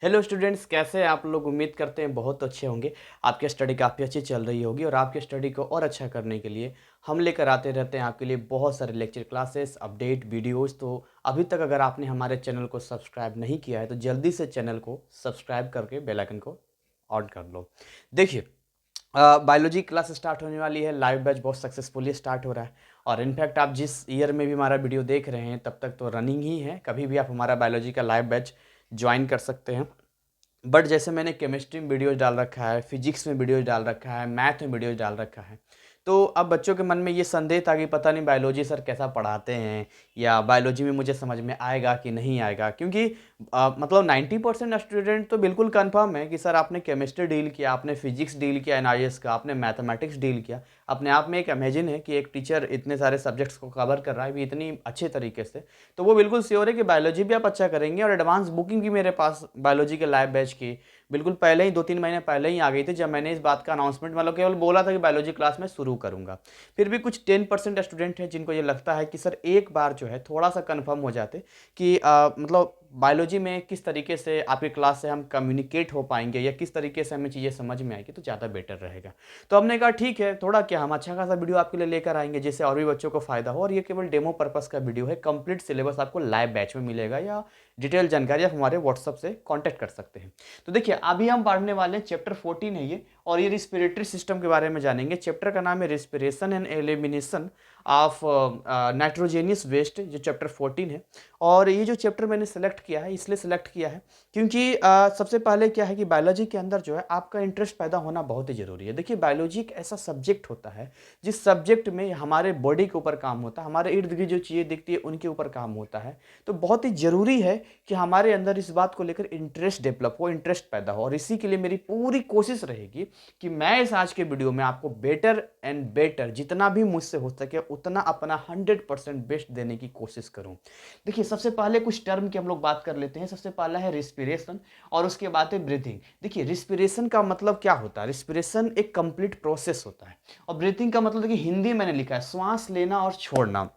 Hello students, कैसे हैं आप लोग। उम्मीद करते हैं बहुत अच्छे होंगे। आपकी स्टडी काफ़ी अच्छी चल रही होगी और आपकी स्टडी को और अच्छा करने के लिए हम लेकर आते रहते हैं आपके लिए बहुत सारे लेक्चर क्लासेस अपडेट वीडियोस। तो अभी तक अगर आपने हमारे चैनल को सब्सक्राइब नहीं किया है तो जल्दी से चैनल को सब्सक्राइब करके बेल आइकन को ऑन कर लो। देखिए, बायोलॉजी क्लास स्टार्ट होने वाली है। लाइव बैच बहुत सक्सेसफुली स्टार्ट हो रहा है और इनफैक्ट आप जिस ईयर में भी हमारा वीडियो देख रहे हैं तब तक तो रनिंग ही है। कभी भी आप हमारा बायोलॉजी का लाइव बैच ज्वाइन कर सकते हैं। बट जैसे मैंने केमिस्ट्री में वीडियोज डाल रखा है, फिजिक्स में वीडियोज डाल रखा है, मैथ में वीडियोज डाल रखा है, तो अब बच्चों के मन में ये संदेह था कि पता नहीं बायोलॉजी सर कैसा पढ़ाते हैं या बायोलॉजी में मुझे समझ में आएगा कि नहीं आएगा। क्योंकि मतलब 90% स्टूडेंट तो बिल्कुल कंफर्म है कि सर आपने केमिस्ट्री डील किया, आपने फिजिक्स डील किया एनआईएस का, आपने मैथमेटिक्स डील किया। अपने आप में एक इमेजिन है कि एक टीचर इतने सारे सब्जेक्ट्स को कवर कर रहा है भी इतनी अच्छे तरीके से, तो वो बिल्कुल श्योर है कि बायोलॉजी भी आप अच्छा करेंगे। और एडवांस बुकिंग भी मेरे पास बायोलॉजी के लाइव बैच की बिल्कुल पहले ही 2-3 महीने पहले ही आ गई थी, जब मैंने इस बात का अनाउंसमेंट मतलब केवल बोला था कि बायोलॉजी क्लास में शुरू करूंगा। फिर भी कुछ 10% स्टूडेंट हैं जिनको ये लगता है कि सर एक बार जो है थोड़ा सा कंफर्म हो जाते कि मतलब बायोलॉजी में किस तरीके से आपकी क्लास से हम कम्युनिकेट हो पाएंगे या किस तरीके से हमें चीज़ें समझ में आएगी तो ज़्यादा बेटर रहेगा। तो हमने कहा ठीक है, थोड़ा क्या हम अच्छा खासा वीडियो आपके लिए लेकर आएंगे जिससे और भी बच्चों को फायदा हो। और ये केवल डेमो पर्पस का वीडियो है, कंप्लीट सिलेबस आपको लाइव बैच में मिलेगा या डिटेल जानकारी आप हमारे व्हाट्सअप से कॉन्टैक्ट कर सकते हैं। तो देखिए, अभी हम पढ़ने वाले हैं चैप्टर 14 है ये, और ये रिस्पिरेटरी सिस्टम के बारे में जानेंगे। चैप्टर का नाम है respiration and elimination of nitrogenous waste, जो चैप्टर 14 है। और ये जो चैप्टर मैंने सेलेक्ट किया है इसलिए सेलेक्ट किया है क्योंकि सबसे पहले क्या है कि बायोलॉजी के अंदर जो है आपका इंटरेस्ट पैदा होना बहुत ही ज़रूरी है। देखिए, बायोलॉजी एक ऐसा सब्जेक्ट होता है जिस सब्जेक्ट में हमारे बॉडी के ऊपर काम होता है, हमारे इर्द गिर्द जो चीज़ें दिखती है उनके ऊपर काम होता है। तो बहुत ही ज़रूरी है कि हमारे अंदर इस बात को लेकर इंटरेस्ट डेवलप हो, इंटरेस्ट पैदा हो। और इसी के लिए मेरी पूरी कोशिश रहेगी कि मैं इस आज के वीडियो में आपको बेटर एंड बेटर जितना भी मुझसे हो सके उतना अपना 100% बेस्ट देने की कोशिश करूं। देखिए, सबसे पहले कुछ टर्म की हम लोग बात कर लेते हैं। सबसे पहला है रिस्पिरेशन और उसके बाद है ब्रीथिंग। देखिए, रिस्पिरेशन का मतलब क्या होता है? रिस्पिरेशन एक कंप्लीट प्रोसेस होता है और ब्रीथिंग का मतलब देखिए हिंदी मैंने लिखा है श्वास लेना और छोड़ना।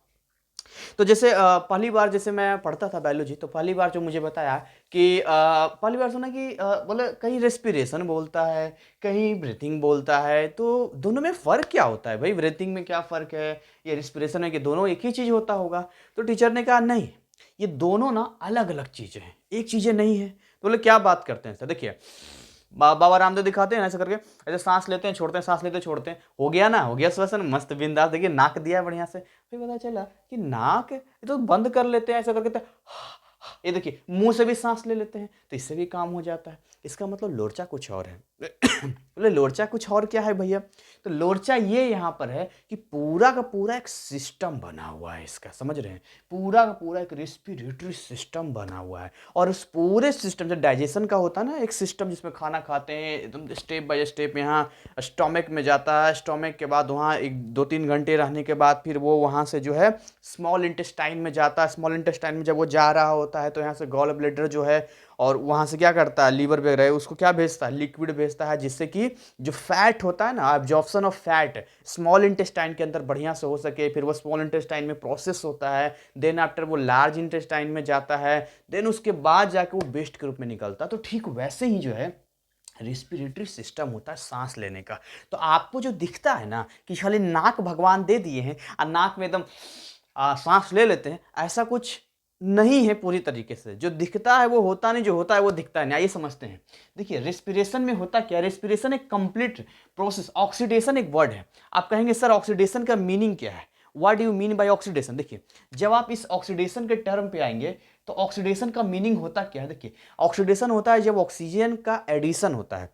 तो जैसे पहली बार जैसे मैं पढ़ता था बायोलॉजी, तो पहली बार जो मुझे बताया कि पहली बार सुना कि बोले कहीं रेस्पिरेशन बोलता है, कहीं ब्रीथिंग बोलता है, तो दोनों में फ़र्क क्या होता है भाई? ब्रीथिंग में क्या फ़र्क है या रिस्पिरेशन में, कि दोनों एक ही चीज़ होता होगा? तो टीचर ने कहा नहीं, ये दोनों ना अलग अलग चीज़ें हैं, एक चीज़ें नहीं है। तो बोले क्या बात करते हैं सर? देखिए, बाबा रामदेव दिखाते हैं ना ऐसे करके, ऐसे सांस लेते हैं छोड़ते हैं, सांस लेते हैं छोड़ते हैं, हो गया ना, हो गया श्वसन मस्त बिंदास। देखिए, नाक दिया है बढ़िया से, फिर पता चला कि नाक ये तो बंद कर लेते हैं ऐसा करके, तो ये देखिए मुंह से भी सांस ले लेते हैं तो इससे भी काम हो जाता है। इसका मतलब लोरचा कुछ और है। बोले लोरचा कुछ और क्या है भैया? तो लोरचा ये यहाँ पर है कि पूरा का पूरा एक सिस्टम बना हुआ है इसका, समझ रहे हैं? पूरा का पूरा एक रेस्पिरेटरी सिस्टम बना हुआ है और उस पूरे सिस्टम से डाइजेशन का होता है ना एक सिस्टम, जिसमें खाना खाते हैं एकदम स्टेप बाय स्टेप, यहाँ स्टोमक में जाता है, स्टोमक के बाद वहाँ 1-2-3 घंटे रहने के बाद फिर वो वहाँ से जो है स्मॉल इंटेस्टाइन में जाता है। स्मॉल इंटेस्टाइन में जब वो जा रहा होता है तो यहाँ से गॉल ब्लेडर जो है, और वहाँ से क्या करता है, लीवर वगैरह उसको क्या भेजता है, लिक्विड भेजता है, जिससे कि जो फैट होता है ना, absorption of fat small intestine के अंदर बढ़िया से हो सके। फिर वो स्मॉल इंटेस्टाइन में प्रोसेस होता है, देन आफ्टर वो लार्ज इंटेस्टाइन में जाता है, देन उसके बाद जाके वो वेस्ट के रूप में निकलता है। तो ठीक वैसे ही जो है रेस्पिरेटरी सिस्टम होता है सांस लेने का। तो आपको जो दिखता है ना कि खाली नाक भगवान दे दिए हैं और नाक में एकदम सांस ले लेते हैं, ऐसा कुछ नहीं है। पूरी तरीके से जो दिखता है वो होता नहीं, जो होता है वो दिखता नहीं। आइए समझते हैं। देखिए, रेस्पिरेशन में होता क्या है? रेस्पिरेशन एक कंप्लीट प्रोसेस, ऑक्सीडेशन एक वर्ड है। आप कहेंगे सर ऑक्सीडेशन का मीनिंग क्या है? What do you mean by oxidation? देखिए, जब आप इस ऑक्सीडेशन के टर्म पे आएंगे तो ऑक्सीडेशन का मीनिंग होता क्या है? देखिए, ऑक्सीडेशन होता है जब ऑक्सीजन का एडिशन होता है।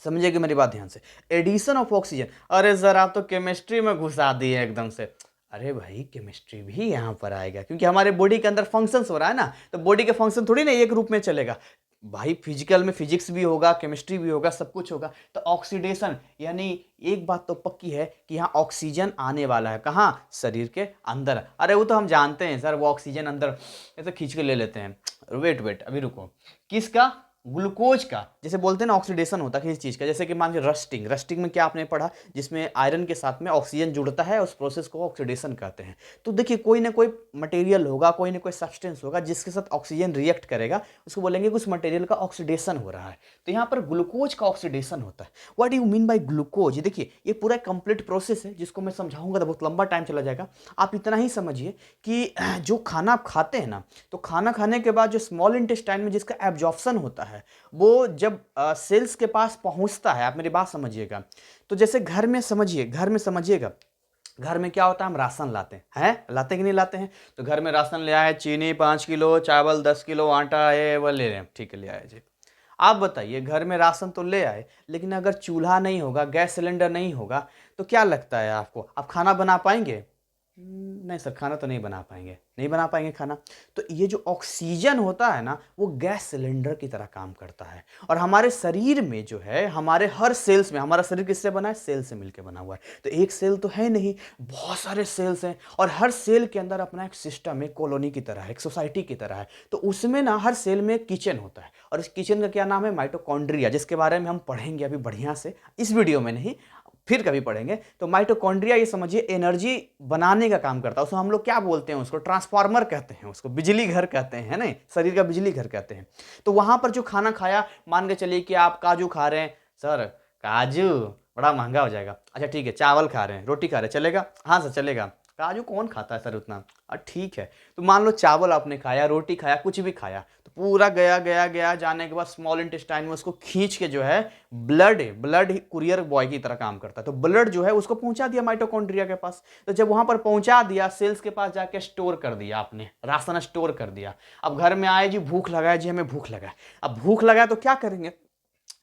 समझिएगा मेरी बात ध्यान से, एडिशन ऑफ ऑक्सीजन। अरे सर आप तो केमिस्ट्री में घुसा दिए एकदम से। अरे भाई, केमिस्ट्री भी यहाँ पर आएगा क्योंकि हमारे बॉडी के अंदर फंक्शंस हो रहा है ना, तो बॉडी के फंक्शन थोड़ी ना एक रूप में चलेगा भाई। फिजिकल में फिजिक्स भी होगा, केमिस्ट्री भी होगा, सब कुछ होगा। तो ऑक्सीडेशन यानी एक बात तो पक्की है कि यहाँ ऑक्सीजन आने वाला है। कहाँ? शरीर के अंदर। अरे वो तो हम जानते हैं सर, वो ऑक्सीजन अंदर ऐसे खींच के ले लेते हैं। वेट वेट अभी रुको, किसका? ग्लूकोज का जैसे बोलते हैं ना ऑक्सीडेशन होता है किसी चीज़ का, जैसे कि मान लीजिए रस्टिंग, रस्टिंग में क्या आपने पढ़ा, जिसमें आयरन के साथ में ऑक्सीजन जुड़ता है, उस प्रोसेस को ऑक्सीडेशन कहते हैं। तो देखिए कोई ना कोई मटेरियल होगा, कोई ना कोई सब्सटेंस होगा जिसके साथ ऑक्सीजन रिएक्ट करेगा, उसको बोलेंगे कि उस मटेरियल का ऑक्सीडेशन हो रहा है। तो यहाँ पर ग्लूकोज का ऑक्सीडेशन होता है। What do you mean by glucose? देखिए ये पूरा कंप्लीट प्रोसेस है जिसको मैं समझाऊंगा तो बहुत लंबा टाइम चला जाएगा। आप इतना ही समझिए कि जो खाना आप खाते हैं ना, तो खाना खाने के बाद जो स्मॉल इंटेस्टाइन में जिसका एब्जॉर्प्शन होता है, वो जब सेल्स के पास पहुंचता है, आप मेरी बात समझिएगा। तो जैसे घर में समझिए, घर में समझिएगा, घर में क्या होता है, हम राशन लाते हैं, लाते कि नहीं लाते हैं? तो घर में राशन ले आए, चीनी 5 किलो, चावल 10 किलो, आटा है वो ले रहे हैं, ठीक है ले आए जी। आप बताइए घर में राशन तो ले आए, लेकिन अगर चूल्हा नहीं होगा, गैस सिलेंडर नहीं होगा, तो क्या लगता है आपको, आप खाना बना पाएंगे? नहीं सर, खाना तो नहीं बना पाएंगे, नहीं बना पाएंगे खाना। तो ये जो ऑक्सीजन होता है ना, वो गैस सिलेंडर की तरह काम करता है। और हमारे शरीर में जो है, हमारे हर सेल्स में, हमारा शरीर किससे बना है? सेल से मिलकर बना हुआ है। तो एक सेल तो है नहीं, बहुत सारे सेल्स हैं, और हर सेल के अंदर अपना एक सिस्टम है, कॉलोनी की तरह है, एक सोसाइटी की तरह है। तो उसमें ना हर सेल में एक किचन होता है, और इस किचन का क्या नाम है? माइटोकॉन्ड्रिया, जिसके बारे में हम पढ़ेंगे अभी बढ़िया से, इस वीडियो में नहीं, फिर कभी पढ़ेंगे। तो माइटोकॉन्ड्रिया ये समझिए एनर्जी बनाने का काम करता है। उसको हम लोग क्या बोलते हैं? उसको ट्रांसफार्मर कहते हैं, उसको बिजली घर कहते हैं, है ना, शरीर का बिजली घर कहते हैं। तो वहां पर जो खाना खाया, मान के चलिए कि आप काजू खा रहे हैं, सर काजू बड़ा महंगा हो जाएगा, अच्छा ठीक है, चावल खा रहे हैं, रोटी खा रहे हैं, चलेगा? हाँ सर चलेगा। काजू कौन खाता है सर उतना? ठीक है। तो मान लो चावल आपने खाया, रोटी खाया, कुछ भी खाया, तो पूरा गया गया गया, जाने के बाद स्मॉल इंटेस्टाइन में उसको खींच के जो है, ब्लड है, ब्लड ही कुरियर बॉय की तरह काम करता है। तो ब्लड जो है उसको पहुंचा दिया माइटोकॉन्ड्रिया के पास। तो जब वहां पर पहुंचा दिया, सेल्स के पास जाके स्टोर कर दिया, आपने राशन स्टोर कर दिया। अब घर में आए जी, भूख लगा जी, हमें भूख लगा। अब भूख लगा तो क्या करेंगे?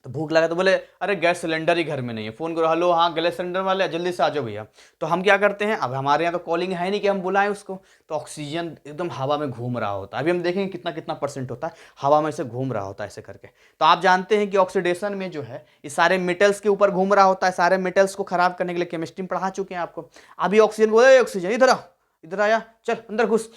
तो भूख लगा तो बोले अरे गैस सिलेंडर ही घर में नहीं है, फोन करो, हेलो हाँ गैस सिलेंडर वाले जल्दी से आ जाओ भैया। तो हम क्या करते हैं, अब हमारे यहाँ तो कॉलिंग है नहीं कि हम बुलाएं उसको। तो ऑक्सीजन एकदम हवा में घूम रहा होता है, अभी हम देखेंगे कितना कितना परसेंट होता है, हवा में से घूम रहा होता है ऐसे करके। तो आप जानते हैं कि ऑक्सीडेशन में जो है, ये सारे मेटल्स के ऊपर घूम रहा होता है, सारे मेटल्स को खराब करने के लिए केमिस्ट्री में पढ़ा चुके हैं आपको। अभी ऑक्सीजन बोले, ऑक्सीजन इधर आ, इधर आया, चल अंदर घुस,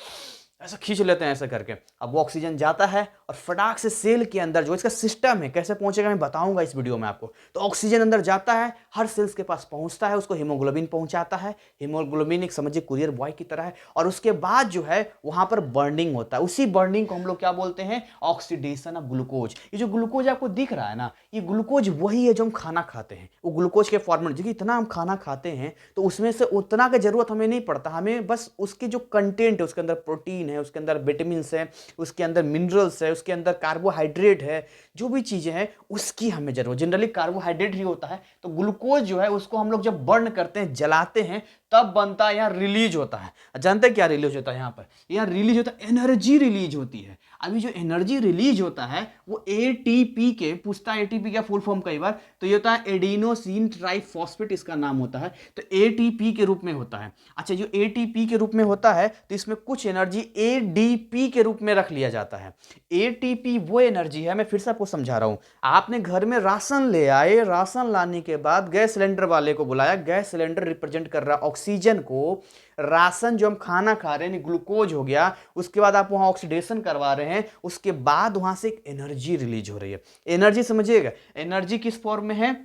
ऐसा खींच लेते हैं ऐसे करके। अब वो ऑक्सीजन जाता है और फटाक से सेल के अंदर जो इसका सिस्टम है, कैसे पहुंचेगा मैं बताऊंगा इस वीडियो में आपको। तो ऑक्सीजन अंदर जाता है, हर सेल्स के पास पहुंचता है, उसको हीमोग्लोबिन पहुंचाता है। हीमोग्लोबिन एक समझिए कुरियर बॉय की तरह है। और उसके बाद जो है वहां पर बर्निंग होता है, उसी बर्निंग को हम लोग क्या बोलते हैं? Oxidation of glucose. ये जो ग्लूकोज आपको दिख रहा है ना, ये ग्लूकोज वही है जो हम खाना खाते हैं। वो ग्लूकोज के फॉर्मेट, देखिए इतना हम खाना खाते हैं तो उसमें से उतना की जरूरत हमें नहीं पड़ता, हमें बस उसके जो कंटेंट है, उसके अंदर प्रोटीन है, उसके अंदर विटामिन है, उसके अंदर मिनरल्स है, उसके अंदर कार्बोहाइड्रेट है, जो भी चीजें हैं उसकी हमें जरूरत। जनरली कार्बोहाइड्रेट ही होता है। तो ग्लूकोज जो है उसको हम लोग जब बर्न करते हैं, जलाते हैं, तब बनता है, यहाँ रिलीज होता है। जानते हैं क्या रिलीज होता है? यहाँ पर यहाँ रिलीज होता है, एनर्जी रिलीज होती है। अभी जो एनर्जी रिलीज होता है वो एटीपी के, पूछता है एटीपी क्या फुल फॉर्म कई बार, तो ये होता है एडिनोसिन ट्राइफॉस्फेट, इसका नाम होता है। तो एटीपी के रूप में होता है। अच्छा, जो एटीपी के रूप में होता है तो इसमें कुछ एनर्जी एडीपी के रूप में रख लिया जाता है। एटीपी वो एनर्जी है, मैं फिर से आपको समझा रहा हूं। आपने घर में राशन ले आए, राशन लाने के बाद गैस सिलेंडर वाले को बुलाया, गैस सिलेंडर रिप्रेजेंट कर रहा ऑक्सीजन को, राशन जो हम खाना खा रहे हैं ग्लूकोज हो गया, उसके बाद आप वहां ऑक्सीडेशन करवा रहे हैं, उसके बाद वहां से एक एनर्जी रिलीज हो रही है। एनर्जी समझिएगा, एनर्जी किस फॉर्म में है?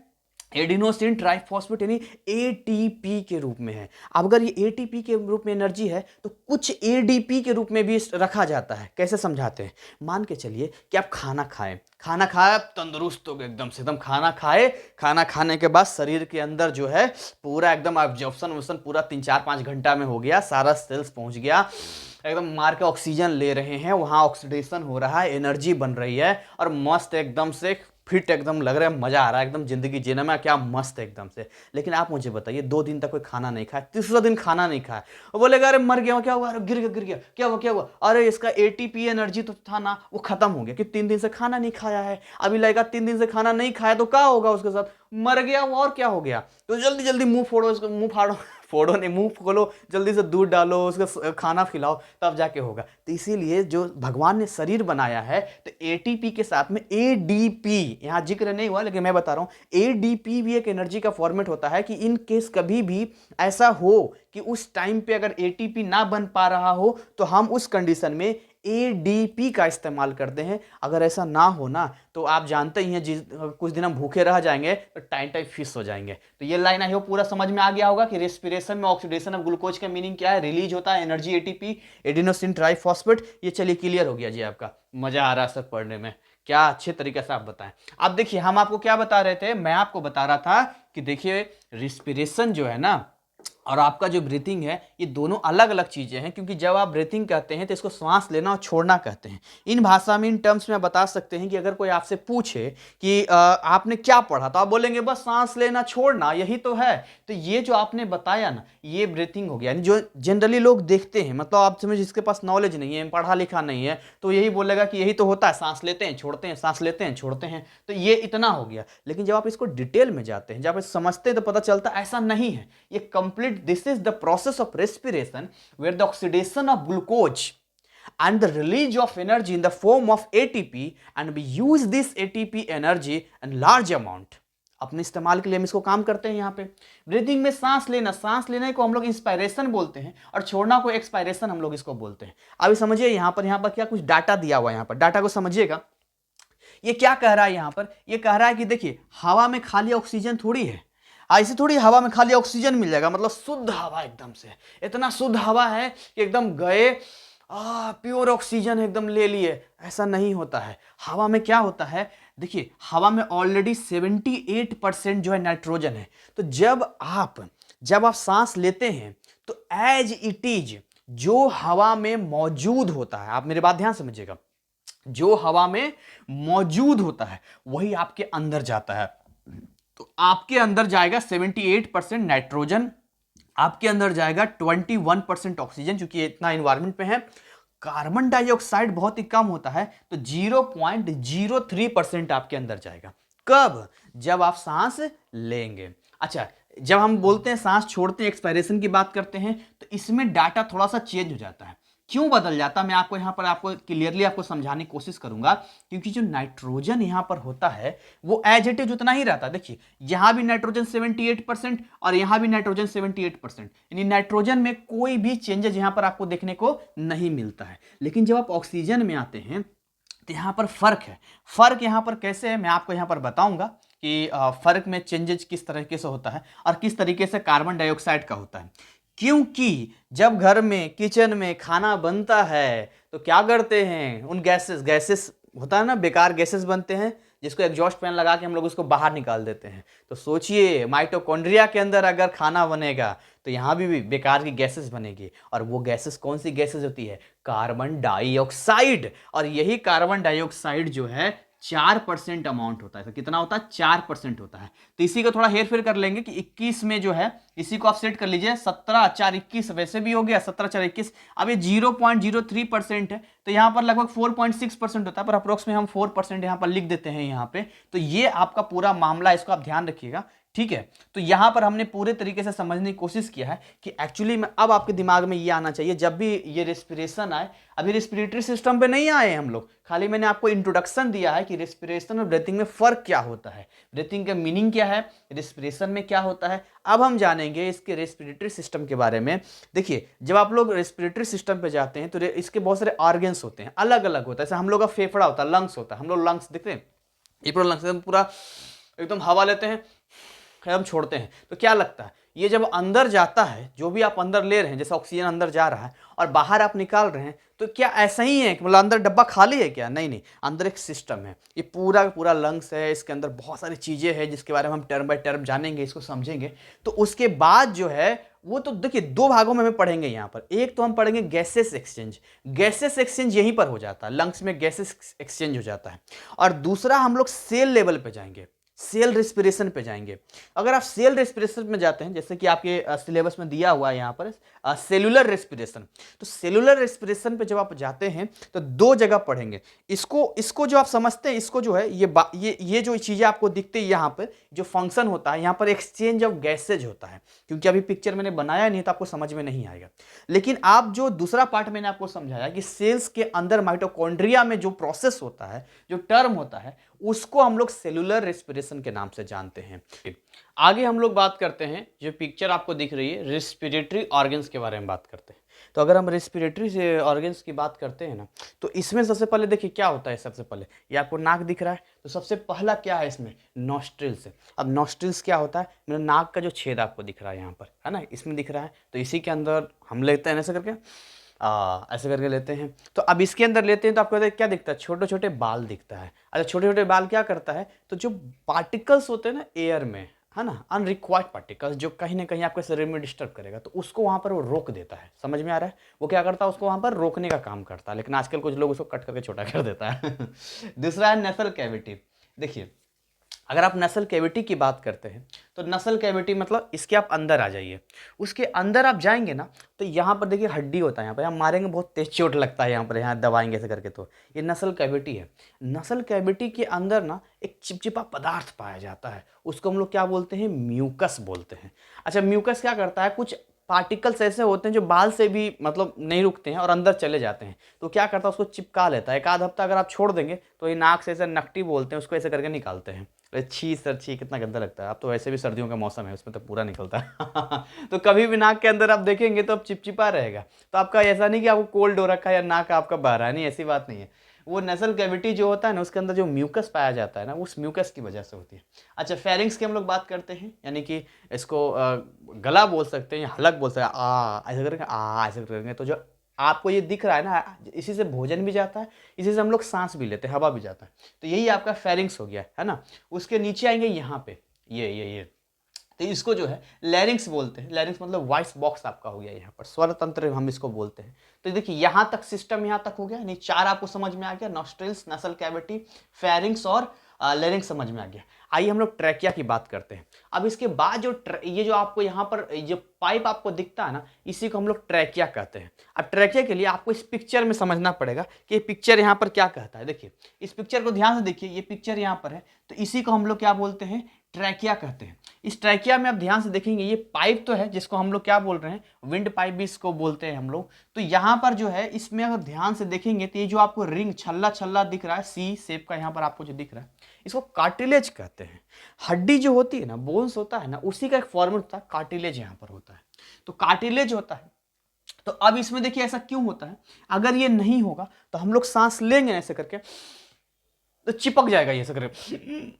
एडिनोसिन ट्राइफॉस्फेट यानी एटीपी के रूप में है। अब अगर ये एटीपी के रूप में एनर्जी है तो कुछ एडीपी के रूप में भी रखा जाता है। कैसे समझाते हैं? मान के चलिए कि आप खाना खाएं, खाना खाया, तंदुरुस्त हो गए एकदम से, एकदम खाना खाए, खाना खाने के बाद शरीर के अंदर जो है पूरा एकदम एब्जॉर्प्शन पूरा 3-4-5 घंटा में हो गया, सारा सेल्स पहुंच गया, एकदम मार के ऑक्सीजन ले रहे हैं, वहां ऑक्सीडेशन हो रहा है, एनर्जी बन रही है, और मस्त एकदम से फिट एकदम लग रहा है, मजा आ रहा है एकदम, जिंदगी जीने में क्या मस्त है एकदम से। लेकिन आप मुझे बताइए 2 दिन तक कोई खाना नहीं खाया, तीसरा दिन खाना नहीं खाया, वो बोलेगा अरे मर गया, क्या हुआ? अरे गिर गया, क्या हुआ क्या हुआ? अरे इसका एटीपी एनर्जी तो था ना, वो खत्म हो गया कि 3 दिन से खाना नहीं खाया है। अभी लगेगा 3 दिन से खाना नहीं खाया तो क्या होगा उसके साथ? मर गया वो, और क्या हो गया? तो जल्दी जल्दी मुंह फोड़ो इसको, मुंह फाड़ो, फोड़ो नहीं, मुंह खोलो, जल्दी से दूध डालो, उसका खाना खिलाओ, तब जाके होगा। तो इसीलिए जो भगवान ने शरीर बनाया है, तो एटीपी के साथ में एडीपी, यहां जिक्र नहीं हुआ लेकिन मैं बता रहा हूं, एडीपी भी एक एनर्जी का फॉर्मेट होता है कि इन केस कभी भी ऐसा हो कि उस टाइम पे अगर एटीपी ना बन पा रहा हो, तो हम उस कंडीशन में ADP का इस्तेमाल करते हैं। अगर ऐसा ना हो ना तो आप जानते ही हैं, कुछ दिन हम भूखे रह जाएंगे तो टाइम फिश हो जाएंगे। तो ये लाइन आई हो पूरा समझ में आ गया होगा कि रेस्पिरेशन में ऑक्सीडेशन ऑफ ग्लूकोज का मीनिंग क्या है, रिलीज होता है एनर्जी ATP, एडिनोसिन ट्राइफॉस्फेट। ये चलिए क्लियर हो गया जी, आपका मजा आ रहा है सब पढ़ने में, क्या अच्छे तरीके से आप बताएं। अब देखिए हम आपको क्या बता रहे थे, मैं आपको बता रहा था कि देखिए रिस्पिरेशन जो है ना और आपका जो ब्रीथिंग है ये दोनों अलग अलग चीजें हैं, क्योंकि जब आप ब्रीथिंग कहते हैं तो इसको सांस लेना और छोड़ना कहते हैं। इन भाषा में, इन टर्म्स में आप बता सकते हैं कि अगर कोई आपसे पूछे कि आपने क्या पढ़ा, तो आप बोलेंगे बस सांस लेना छोड़ना, यही तो है। तो ये जो आपने बताया ना ये ब्रीथिंग हो गया। यानी जो जनरली लोग देखते हैं, मतलब आप समझ जिसके पास नॉलेज नहीं है, पढ़ा लिखा नहीं है, तो यही बोलेगा कि यही तो होता है, सांस लेते हैं छोड़ते हैं, सांस लेते हैं छोड़ते हैं, तो ये इतना हो गया। लेकिन जब आप इसको डिटेल में जाते हैं, जब आप समझते हैं तो पता चलता है ऐसा नहीं है। ये complete, this is the process of respiration where the oxidation of glucose and the release of energy in the form of ATP, and we use this ATP energy in large amount। अपने इस्तेमाल के लिए हम इसको काम करते हैं। यहाँ पे ब्रीदिंग में सांस लेने को हम लोग इंस्पायरेशन बोलते हैं और छोड़ना को एक्सपायरेशन हम लोग इसको बोलते हैं। अभी समझिए यहाँ पर क्या कुछ डाटा दिया हुआ है, यहाँ पर डाटा को समझिएगा। ये क्या कह रहा है यहाँ पर, ये कह रहा है कि देखिए हवा में खाली ऑक्सीजन थोड़ी है, ऐसी थोड़ी हवा में खाली ऑक्सीजन मिल जाएगा, मतलब शुद्ध हवा एकदम से, इतना शुद्ध हवा है कि एकदम गए प्योर ऑक्सीजन एकदम ले लिए, ऐसा नहीं होता है। हवा में क्या होता है, देखिए हवा में ऑलरेडी 78% जो है नाइट्रोजन है। तो जब आप सांस लेते हैं तो एज इट इज जो हवा में मौजूद होता है, आप मेरी बात ध्यान समझिएगा, जो हवा में मौजूद होता है वही आपके अंदर जाता है। तो आपके अंदर जाएगा 78% नाइट्रोजन, आपके अंदर जाएगा 21% ऑक्सीजन, क्योंकि इतना एनवायरनमेंट में है। कार्बन डाइऑक्साइड बहुत ही कम होता है, तो 0.03% आपके अंदर जाएगा। कब? जब आप सांस लेंगे। अच्छा, जब हम बोलते हैं सांस छोड़ते हैं, एक्सपायरेशन की बात करते हैं, तो इसमें डाटा थोड़ा सा चेंज हो जाता है। क्यों बदल जाता है, मैं आपको यहाँ पर आपको क्लियरली आपको समझाने की कोशिश करूंगा। क्योंकि जो नाइट्रोजन यहाँ पर होता है वो एज इट इज उतना ही रहता है। देखिए यहाँ भी नाइट्रोजन 78% और यहाँ भी नाइट्रोजन 78%, यानी नाइट्रोजन में कोई भी चेंजेस यहाँ पर आपको देखने को नहीं मिलता है। लेकिन जब आप ऑक्सीजन में आते हैं तो यहाँ पर फर्क है। फर्क यहाँ पर कैसे है मैं आपको यहाँ पर बताऊंगा कि फर्क में चेंजेस किस तरीके से होता है और किस तरीके से कार्बन डाइऑक्साइड का होता है। क्योंकि जब घर में किचन में खाना बनता है तो क्या करते हैं, उन गैसेस होता है ना, बेकार गैसेस बनते हैं, जिसको एग्जॉस्ट फैन लगा के हम लोग उसको बाहर निकाल देते हैं। तो सोचिए माइटोकॉन्ड्रिया के अंदर अगर खाना बनेगा तो यहाँ भी बेकार की गैसेस बनेगी, और वो गैसेस कौन सी गैसेस होती है, कार्बन डाइऑक्साइड। और यही कार्बन डाइऑक्साइड जो है 4% अमाउंट होता है। तो कितना होता है, 4% होता है। तो इसी को थोड़ा हेर फेर कर लेंगे कि 21 में जो है, इसी को आप सेट कर लीजिए, 17 4 21 वैसे भी हो गया, 17 4 21। अब ये 0.03% है, तो यहाँ पर लगभग 4.6% होता है, पर अप्रोक्स में हम 4% यहाँ पर लिख देते हैं यहाँ पे। तो ये आपका पूरा मामला, इसको आप ध्यान रखिएगा, ठीक है। तो यहां पर हमने पूरे तरीके से समझने की कोशिश किया है कि एक्चुअली में अब आपके दिमाग में ये आना चाहिए, जब भी ये रेस्पिरेशन आए, अभी रेस्पिरेटरी सिस्टम पे नहीं आए हम लोग, खाली मैंने आपको इंट्रोडक्शन दिया है कि रेस्पिरेशन और ब्रीथिंग में फर्क क्या होता है, ब्रीथिंग का मीनिंग क्या है, रेस्पिरेशन में क्या होता है। अब हम जानेंगे इसके रेस्पिरेटरी सिस्टम के बारे में। देखिए जब आप लोग रेस्पिरेटरी सिस्टम पे जाते हैं तो इसके बहुत सारे ऑर्गन्स होते हैं, अलग अलग होता है। जैसे हम लोग का फेफड़ा होता है, लंग्स होता है, हम लोग लंग्स देखते हैं, ये पूरा लंग्स पूरा एकदम हवा लेते हैं, हम छोड़ते हैं, तो क्या लगता है ये जब अंदर जाता है, जो भी आप अंदर ले रहे हैं, जैसे ऑक्सीजन अंदर जा रहा है और बाहर आप निकाल रहे हैं, तो क्या ऐसा ही है कि मतलब अंदर डब्बा खाली है क्या, नहीं नहीं, अंदर एक सिस्टम है, ये पूरा पूरा लंग्स है, इसके अंदर बहुत सारी चीजें हैं जिसके बारे में हम टर्म बाय टर्म जानेंगे, इसको समझेंगे। तो उसके बाद जो है वो तो देखिए दो भागों में हमें पढ़ेंगे यहाँ पर। एक तो हम पढ़ेंगे गैसेस एक्सचेंज, गैसेस एक्सचेंज यहीं पर हो जाता है, लंग्स में गैसेस एक्सचेंज हो जाता है। और दूसरा हम लोग सेल लेवल पे जाएंगे, सेल रेस्पिरेशन पे जाएंगे। अगर आप सेल रेस्पिरेशन में जाते हैं, जैसे कि आपके सिलेबस में दिया हुआ है यहाँ पर सेलुलर रेस्पिरेशन, तो सेलुलर रेस्पिरेशन पे जब आप जाते हैं तो दो जगह पढ़ेंगे। इसको जो आप समझते हैं, इसको जो है ये जो चीजें आपको दिखती है यहाँ पर, जो फंक्शन होता है यहाँ पर एक्सचेंज ऑफ गैसेज होता है, क्योंकि अभी पिक्चर मैंने बनाया नहीं तो आपको समझ में नहीं आएगा। लेकिन आप जो दूसरा पार्ट मैंने आपको समझाया कि सेल्स के अंदर माइटोकॉन्ड्रिया में जो प्रोसेस होता है, जो टर्म होता है, उसको हम लोग सेलुलर रेस्पिरेशन के नाम से जानते हैं। आगे हम लोग बात करते हैं, जो पिक्चर आपको दिख रही है रेस्पिरेटरी ऑर्गन्स के बारे में बात करते हैं। तो अगर हम रेस्पिरेटरी से ऑर्गन्स की बात करते हैं ना, तो इसमें सबसे पहले देखिए क्या होता है। सबसे पहले ये आपको नाक दिख रहा है, तो सबसे पहला क्या है इसमें, नॉस्ट्रिल्स है। अब नॉस्ट्रिल्स क्या होता है, मेरा नाक का जो छेद आपको दिख रहा है यहाँ पर, है ना, इसमें दिख रहा है, तो इसी के अंदर हम लेते हैं ऐसे करके, ऐसे करके लेते हैं। तो अब इसके अंदर लेते हैं तो आपको क्या दिखता है, छोटे छोटे बाल दिखता है। अच्छा, छोटे छोटे बाल क्या करता है, तो जो पार्टिकल्स होते हैं ना एयर में, है ना, अनरिक्वायर्ड पार्टिकल्स जो कहीं ना कहीं आपके शरीर में डिस्टर्ब करेगा, तो उसको वहाँ पर वो रोक देता है। समझ में आ रहा है, वो क्या करता है, उसको वहाँ पर रोकने का काम करता है। लेकिन आजकल कुछ लोग उसको कट करके छोटा कर देता है। दूसरा है नसल कैविटी। देखिए, अगर आप नसल कैविटी की बात करते हैं, तो नसल कैविटी मतलब इसके आप अंदर आ जाइए। उसके अंदर आप जाएंगे ना, तो यहाँ पर देखिए हड्डी होता है, यहाँ पर यहाँ मारेंगे बहुत तेज चोट लगता है, यहाँ पर यहाँ दबाएंगे ऐसे करके, तो ये नसल कैविटी है। नसल कैविटी के अंदर ना एक चिपचिपा पदार्थ पाया जाता है, उसको हम लोग क्या बोलते हैं, म्यूकस बोलते हैं। अच्छा, म्यूकस क्या करता है, कुछ पार्टिकल्स ऐसे होते हैं जो बाल से भी मतलब नहीं रुकते हैं और अंदर चले जाते हैं, तो क्या करता है, उसको चिपका लेता है। एक आध हफ्ता अगर आप छोड़ देंगे तो ये नाक से ऐसे नकटी बोलते हैं, उसको ऐसे करके निकालते हैं। अरे छी सर छी, कितना गंदा लगता है। अब तो वैसे भी सर्दियों का मौसम है, उसमें तो पूरा निकलता है। तो कभी भी नाक के अंदर आप देखेंगे तो अब चिपचिपा रहेगा। तो आपका ऐसा नहीं कि आपको कोल्ड हो रखा है या नाक आपका बह रहा है, नहीं, ऐसी बात नहीं है। वो नसल कैविटी जो होता है ना, उसके अंदर जो म्यूकस पाया जाता है ना, उस म्यूकस की वजह से होती है। अच्छा, फेरिंग्स की हम लोग बात करते हैं, यानी कि इसको गला बोल सकते हैं या हलक बोल सकते हैं। ऐसे करके ऐसे करेंगे तो जो आपको ये दिख रहा है ना, इसी से भोजन भी जाता है, इसी से हम लोग सांस भी लेते हैं, हवा भी जाता है। तो यही आपका फेरिंग्स हो गया है ना। उसके नीचे आएंगे यहाँ पे, ये तो इसको जो है लैरिंग्स बोलते हैं। लैरिंग्स मतलब वॉइस बॉक्स आपका हो गया, यहाँ पर स्वर तंत्र हम इसको बोलते हैं। तो देखिए यहाँ तक सिस्टम यहाँ तक हो गया, नहीं, चार आपको समझ में आ गया, नॉस्ट्रिल्स, नसल कैविटी, फेरिंग्स और लैरिंग्स समझ में आ गया। आइए हम लोग ट्रैकिया की बात करते हैं। अब इसके बाद जो ये जो आपको यहाँ पर जो पाइप आपको दिखता है ना, इसी को हम लोग ट्रैकिया कहते हैं। अब ट्रैकिया के लिए आपको इस पिक्चर में समझना पड़ेगा कि ये पिक्चर यहाँ पर क्या कहता है। देखिए, इस पिक्चर को ध्यान से देखिए, ये पिक्चर यहाँ पर है, तो इसी को हम लोग क्या बोलते हैं, ट्रैकिया कहते हैं। इस ट्रैकिया में आप ध्यान से देखेंगे, ये पाइप तो है जिसको हम लोग क्या बोल रहे हैं, विंड पाइप भी इसको बोलते हैं हम लोग। तो यहाँ पर जो है, इसमें अगर ध्यान से देखेंगे तो ये जो आपको रिंग छल्ला छल्ला दिख रहा है, सी शेप का यहाँ पर आपको जो दिख रहा है, इसको कार्टिलेज कहते हैं। हड्डी जो होती है ना, बोन्स होता है ना, उसी का एक फॉर्मेट होता है, कार्टिलेज यहाँ पर होता है। तो कार्टिलेज होता है। तो अब इसमें देखिए ऐसा क्यों होता है, अगर ये नहीं होगा तो हम लोग सांस लेंगे ऐसे करके तो चिपक जाएगा, ये ऐसे करके